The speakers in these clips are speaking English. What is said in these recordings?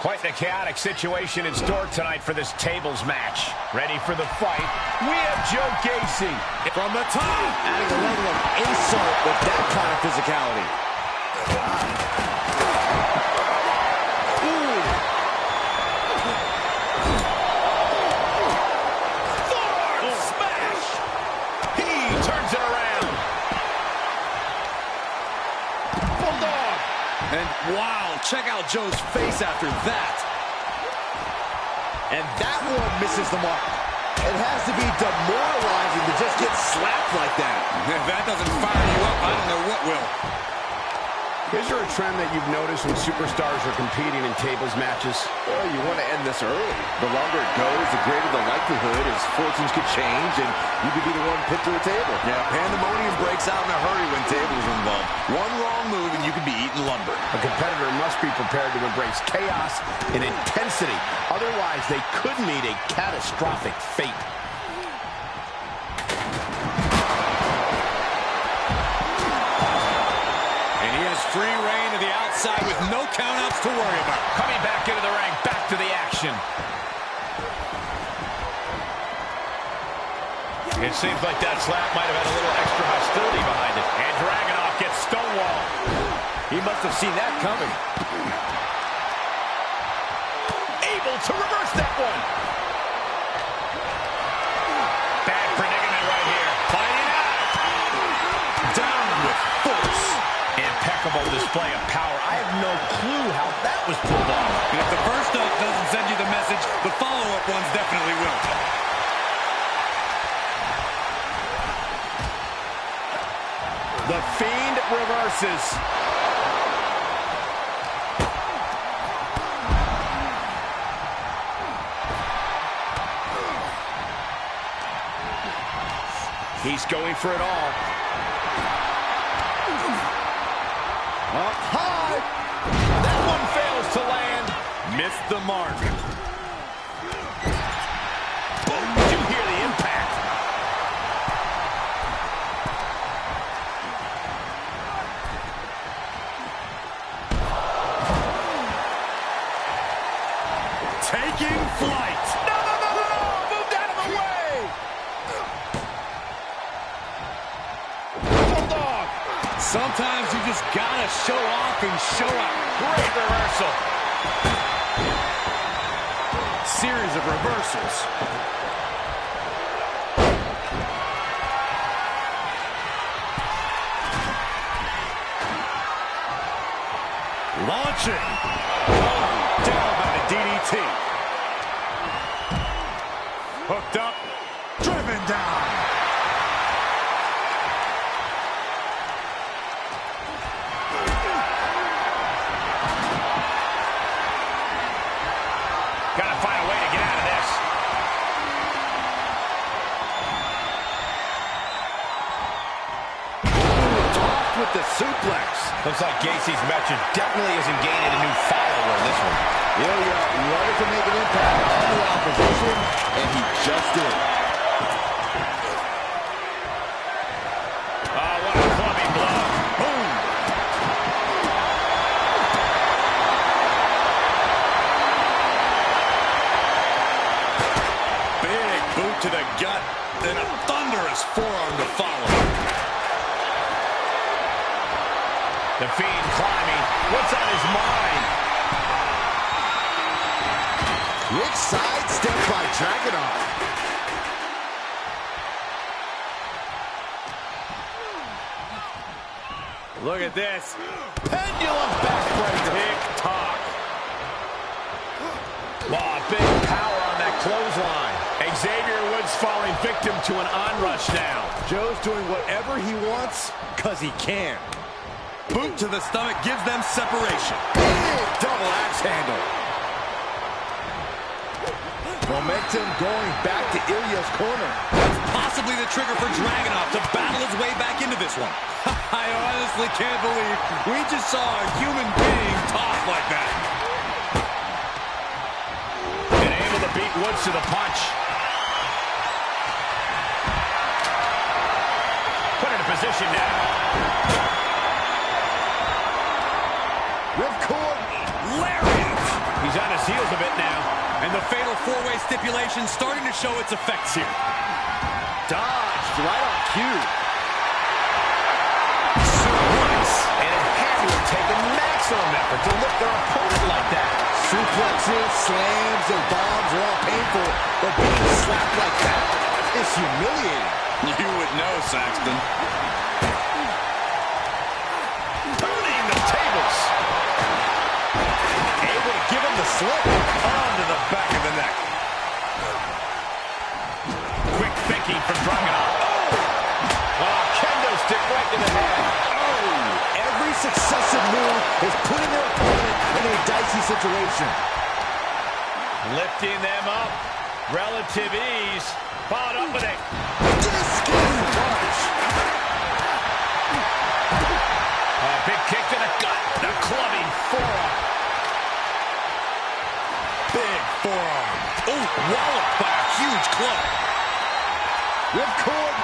Quite the chaotic situation in store tonight for this tables match. Ready for the fight, we have Joe Gacy. From the top, adding a level of insult with that kind of physicality. Ooh. Forearm smash. He turns it around. Bulldog. And wow, check out Joe's face after that. And that one misses the mark. It has to be demoralizing to just get slapped like that. If that doesn't fire you up, I don't know what will. Is there a trend that you've noticed when superstars are competing in tables matches? Well, you want to end this early. The longer it goes, the greater the likelihood is fortunes could change and you could be the one put to the table. Yeah, pandemonium breaks out in a hurry when tables are involved. One wrong move and you could be eating lumber. A competitor must be prepared to embrace chaos and intensity. Otherwise, they could meet a catastrophic fate. Free reign to the outside with no countouts to worry about. Coming back into the ring, back to the action. It seems like that slap might have had a little extra hostility behind it. And Dragunov gets stonewalled. He must have seen that coming. Able to reverse that one. Bad predicament right here. Fighting out. Down with force. Impeccable display of power. I have no clue how that was pulled off. And if the first up doesn't send you the message, the follow-up ones definitely will. The Fiend reverses. He's going for it all. Up high. That one fails to land. Missed the mark. Boom. Did you hear the impact? Taking flight. No, no, no, no, no. Moved out of the way. Bulldog. Sometimes you just gotta show off and show out. Great reversal. Series of reversals. Launching. Oh, down by the DDT. Hooked up. Driven down. Gotta find a way to get out of this. Tossed with the suplex. Looks like Gacy's message definitely isn't gaining a new follower in this one. Ilya wanted to make an impact on the opposition, and he just did. Oh, what a clubbing blow. Boom. Big boot to the gut, then a thunderous forearm to follow. The Fiend climbing. What's on his mind? Quick sidestep by Dragunov. Look at this. Pendulum backbreaker. Tick-tock. Wow, big power on that clothesline. Xavier Woods falling victim to an onrush now. Joe's doing whatever he wants, because he can. Boot to the stomach gives them separation. Big double axe handle. Momentum going back to Ilya's corner. That's possibly the trigger for Dragunov to battle his way back into this one. I honestly can't believe we just saw a human being tossed like that. And able to beat Woods to the punch. Put into position now. Ripcord Lariat. He's on his And the fatal four-way stipulation starting to show its effects here. Dodged right on cue. Suplex. And it had to have taken maximum effort to lift their opponent like that. Suplexes, slams, and bombs are all painful, but being slapped like that is humiliating. You would know, Saxton. Turning the tables. Able to give him the slip. Onto the back of the neck. Quick thinking from Dragunov. Oh, kendo stick right to the head. Oh, every successive move is putting their opponent in a dicey situation. Lifting them up. Relative ease. Followed up with a Discus punch. big kick to the gut. The clubbing forearm. Big forearm. Oh, walloped by a huge club. Ripcord.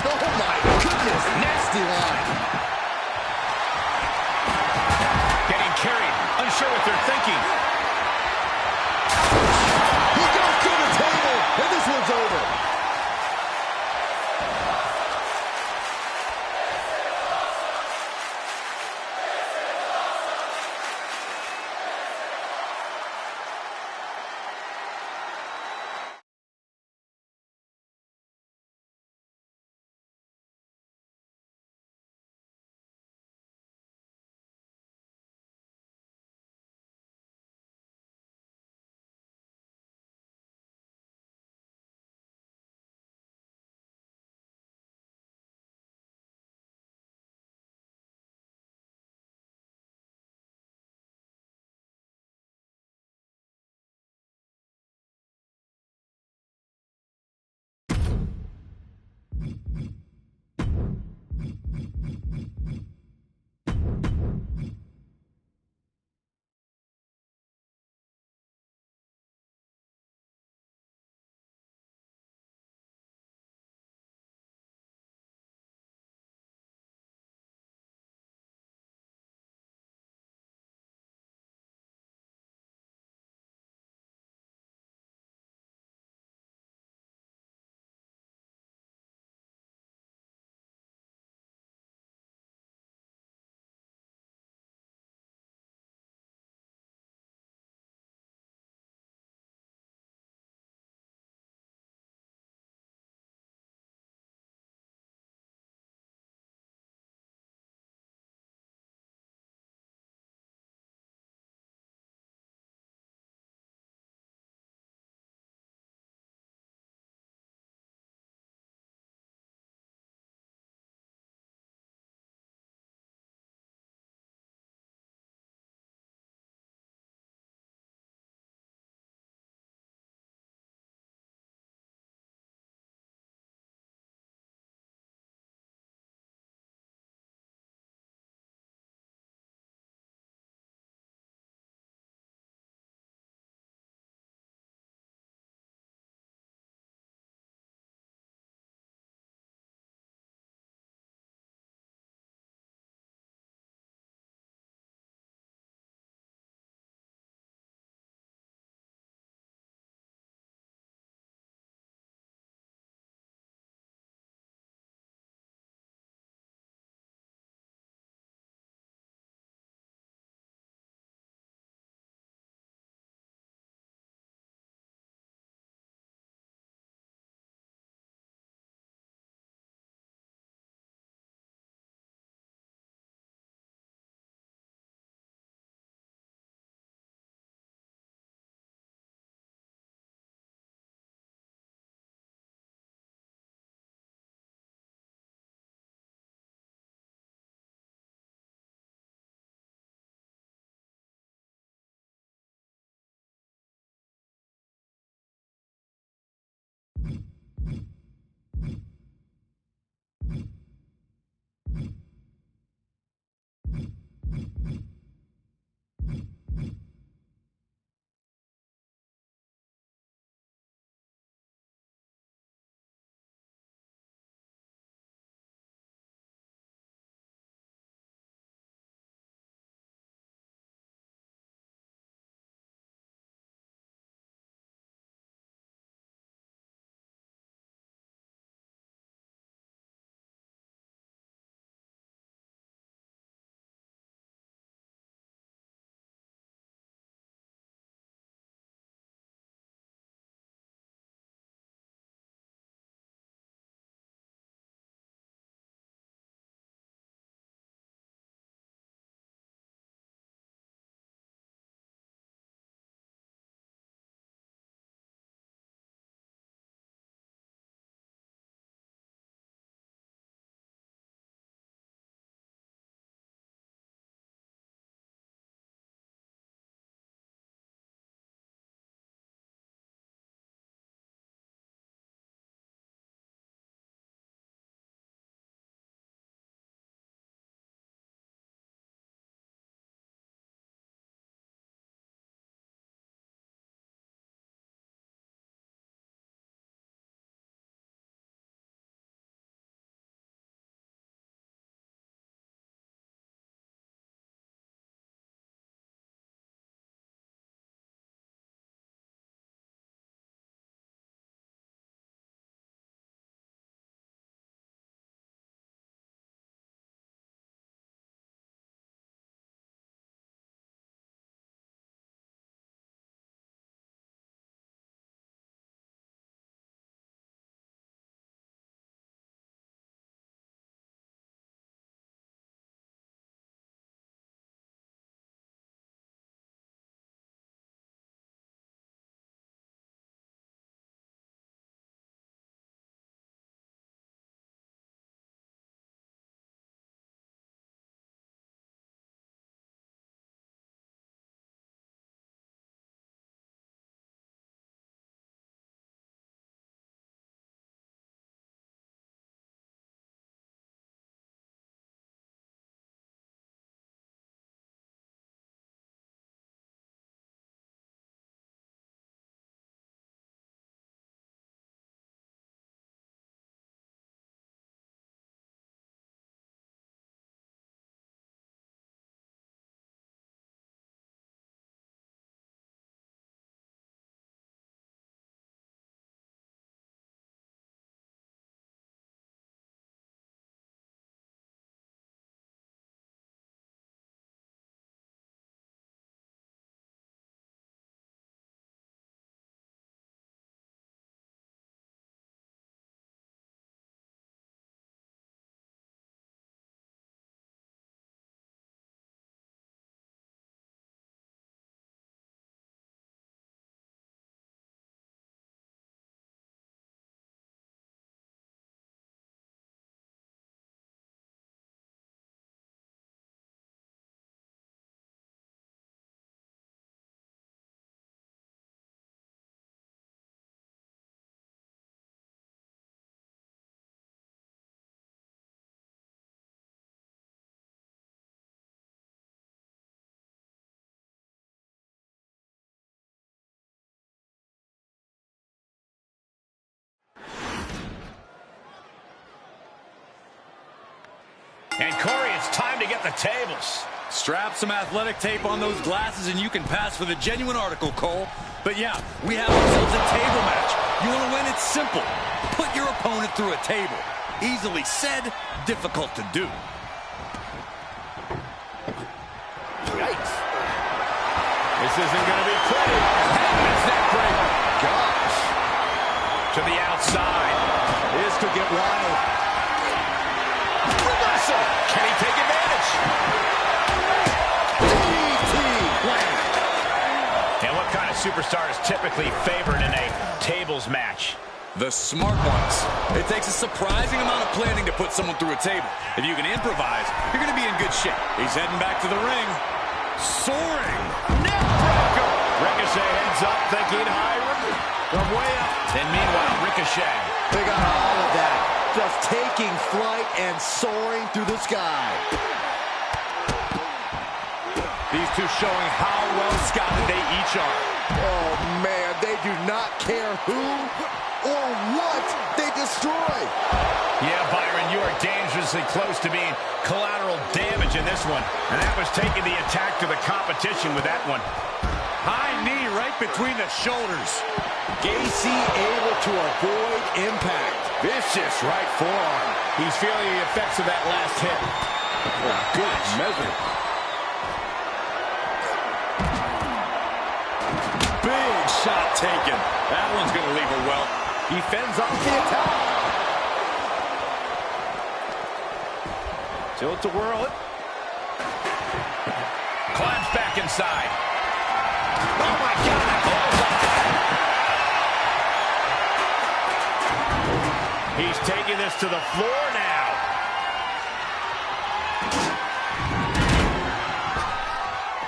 Oh my goodness, nasty line. Getting carried. Unsure what they're thinking. He goes through the table, and this one's over. And Corey, it's time to get the tables. Strap some athletic tape on those glasses and you can pass for the genuine article, Cole. But yeah, we have ourselves a table match. You want to win? It's simple. Put your opponent through a table. Easily said, difficult to do. Yikes. This isn't going to be pretty. That's neck breaker. Gosh. To the outside. This could get wild. Reversal. Can he take advantage? DT. And what kind of superstar is typically favored in a tables match? The smart ones. It takes a surprising amount of planning to put someone through a table. If you can improvise, you're going to be in good shape. He's heading back to the ring. Soaring. Neckbreaker. Ricochet heads up, thinking high from way up. And meanwhile, Ricochet. They got all of that. Just taking flight and soaring through the sky. These two showing how well scouted they each are. Oh, man, they do not care who or what they destroy. Yeah, Byron, you are dangerously close to being collateral damage in this one. And that was taking the attack to the competition with that one. High knee right between the shoulders. Gacy able to avoid impact. Vicious right forearm. He's feeling the effects of that last hit. Oh, good measure. Big shot taken. That one's going to leave her well. He fends off the attack. Tilt-a-whirl it. Climbs back inside. Oh, my God. He's taking this to the floor now.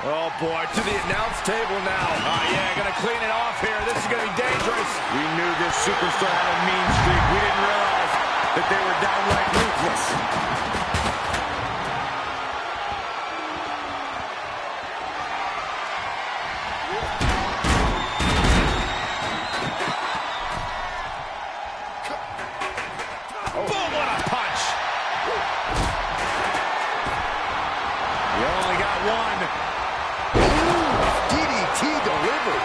Oh, boy, to the announce table now. Oh, yeah, going to clean it off here. This is going to be dangerous. We knew this superstar had a mean streak. We didn't realize that they were downright ruthless. Boom, what a punch. You only got one. DDT delivered.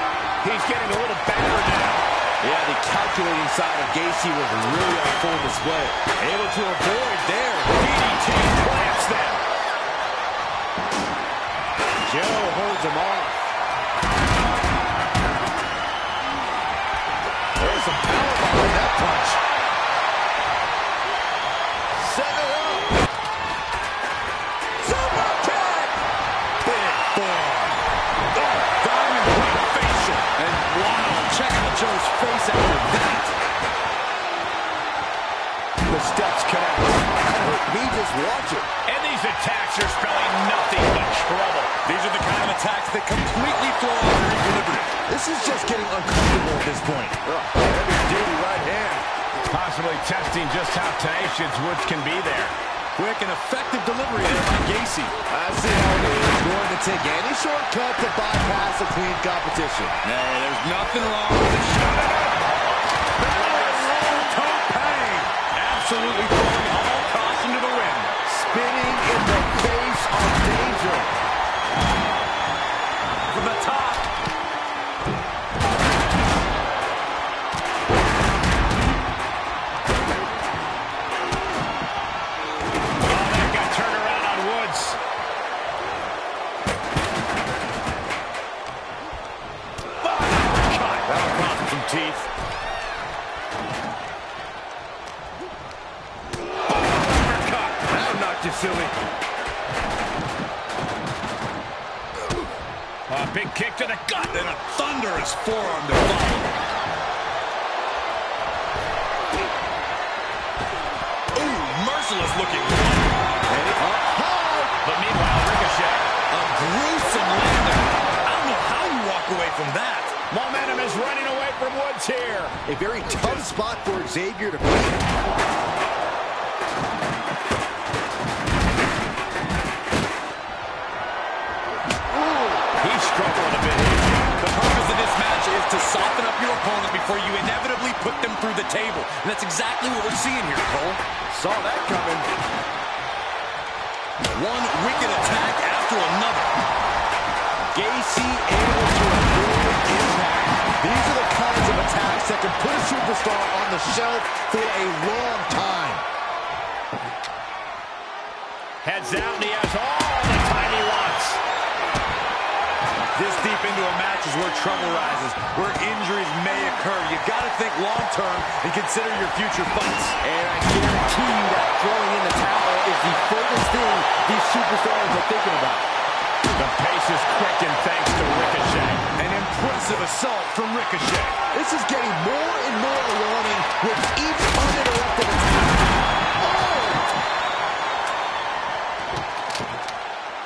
He's getting a little battered now. Yeah, the calculating side of Gacy was really on full display. Able to avoid there. DDT plants them. Joe holds him off. There's some power behind that punch. Set it up. Super kick. Big forearm. Oh, diamond plate facial. And wow, check out Joe's face after that. The steps connect. That hurt me just watching. And these attacks are spelling nothing but trouble. These are the kind of attacks that completely throw off your equilibrium. This is just getting uncomfortable at this point. Heavy duty right hand. Possibly testing just how tenacious Woods can be there. Quick and effective delivery there by Gacy. I see how he is going to take any shortcut to bypass a clean competition. Hey, there's nothing wrong with the shot. Toe pain. Absolutely throwing all caution to the wind. Spinning in the face of danger. From the top. Teeth. Uppercut. That'll knock you silly. A big kick to the gut. And a thunderous forearm to follow. Ooh, merciless looking. But meanwhile, Ricochet. A gruesome landing. I don't know how you walk away from that. Momentum is running away from Woods here. A very tough spot for Xavier to be. He struggled a bit. The purpose of this match is to soften up your opponent before you inevitably put them through the table. And that's exactly what we're seeing here, Cole. Saw that coming. One wicked attack after another. Gacy able to avoid impact. These are the kinds of attacks that can put a superstar on the shelf for a long time. Heads out, and he has all the time he wants. This deep into a match is where trouble rises, where injuries may occur. You've got to think long-term and consider your future fights. And I guarantee you that throwing in the towel is the furthest thing these superstars are thinking about. The pace is quickened thanks to Ricochet. An impressive assault from Ricochet. This is getting more and more alarming with each uninterrupted attack. Oh!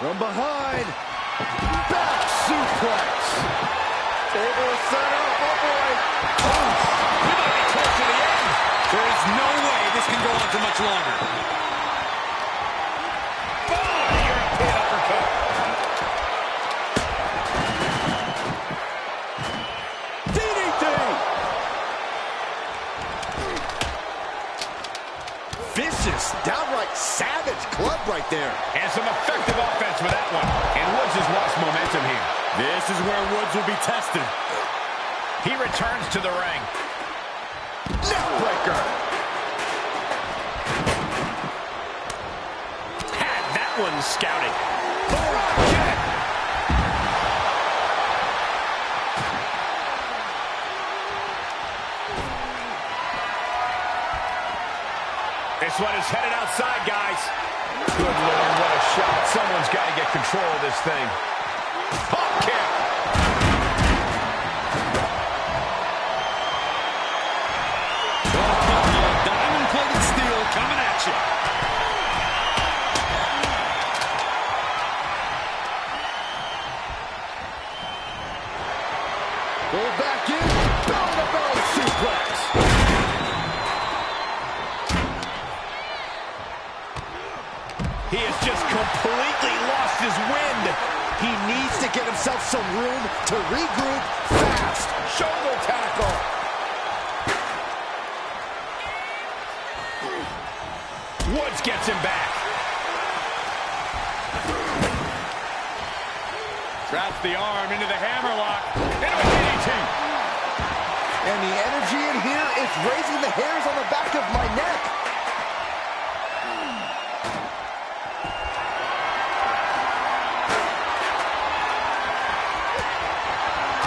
From behind. Back suplex. Table is set up. Oh, boy. Oh, we might be close to the end. There is no way this can go on for much longer. Oh, European uppercut. DDT. Vicious, downright savage club right there. And some effective offense with that one. And Woods has lost momentum here. This is where Woods will be tested. He returns to the ring. Neckbreaker. Had that one scouted. Rock kick. This one is headed outside, guys. Good Lord, what a shot. Someone's got to get control of this thing. Pump kick. Diamond-plated steel coming at you. Pull back in. Belly-to-belly suplex. He has just completely lost his wind. He needs to get himself some room to regroup fast. Shoulder tackle. Woods gets him back. Traps the arm into the hammerlock. Into a DDT. And the energy in here is raising the hairs on the back of my neck.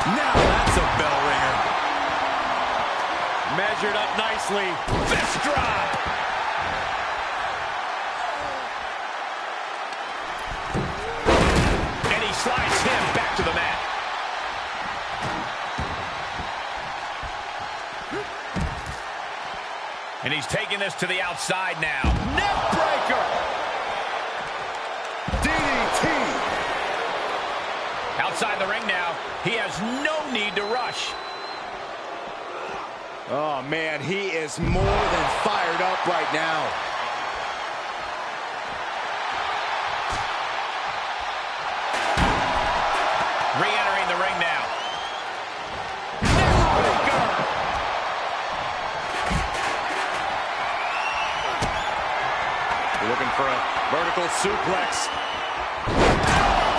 Now that's a bell ringer. Measured up nicely. Fist drop. And he slides him back to the mat. And he's taking this to the outside now. Neckbreaker. DDT. Outside the ring now. He has no need to rush. Oh, man, he is more than fired up right now. Re-entering the ring now. Neckbreaker. Looking for a vertical suplex.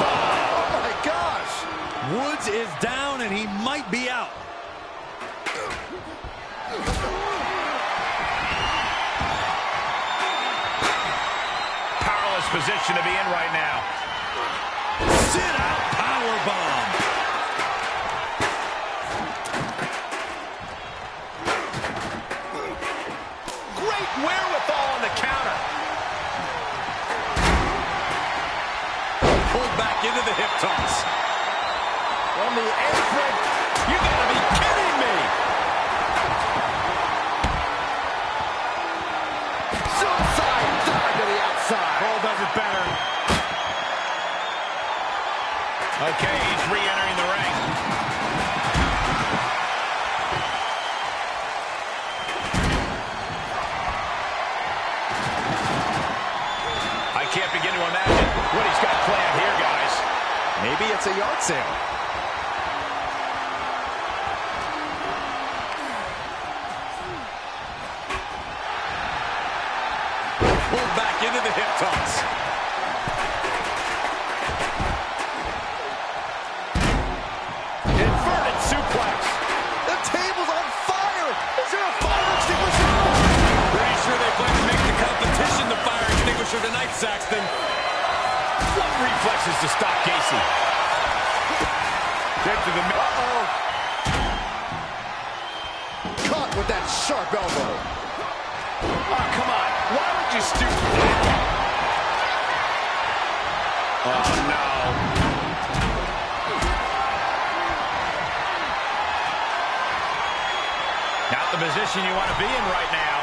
Oh, my gosh. Woods is down and he might be out. Powerless position to be in right now. Sit out powerbomb. Great wherewithal on the counter. Pulled back into the hip toss. From the apron. You gotta be kidding me. Suicide dive to the outside. Cole does it better. Okay, he's re-entering the ring. I can't begin to imagine what he's got planned here, guys. Maybe it's a yard sale. Pulled back into the hip toss. reflexes to stop Gacy. Kick to the middle. Caught with that sharp elbow. Oh, come on. Why would you stoop to that? Oh, no. Not the position you want to be in right now.